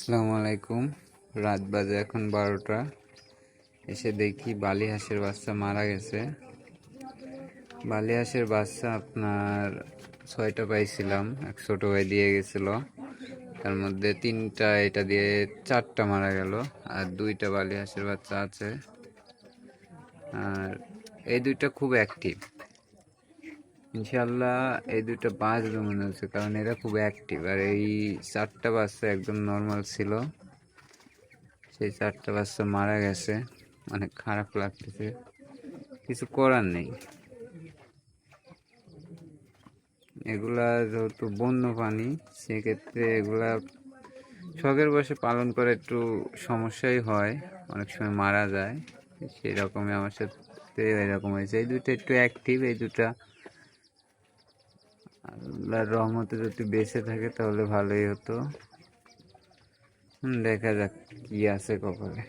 আসসালামু আলাইকুম। রাত বাজে এখন 12টা। এসে দেখি বালি হাঁসের বাচ্চা মারা গেছে। বালি হাঁসের বাচ্চা আপনার 6টা পাইছিলাম, এক ছোট ভাই দিয়ে গেছিল। তার মধ্যে 3টা এটা দিয়ে 4টা মারা গেল, আর 2টা বালি হাঁসের বাচ্চা আছে। আর এই 2টা খুব অ্যাক্টিভ। ইনশাল্লাহ এই 2টা বাঁচবে মনে হচ্ছে, কারণ এরা খুব অ্যাক্টিভ। আর এই 4টা বাচ্চা একদম নর্মাল ছিল। সেই 4টা বাচ্চা মারা গেছে, অনেক খারাপ লাগতেছে, কিছু করার নেই। এগুলা যেহেতু বন্য প্রাণী, সেক্ষেত্রে এগুলা শখের বসে পালন করে একটু সমস্যাই হয়, অনেক সময় মারা যায়। সেই রকমই আমার সাথে এরকম হয়েছে। এই 2টা একটু অ্যাক্টিভ। এই 2টা আল্লাহর রহমতে যদি বেঁচে থাকে তাহলে ভালোই হতো। দেখা যাক কি আছে কপালে।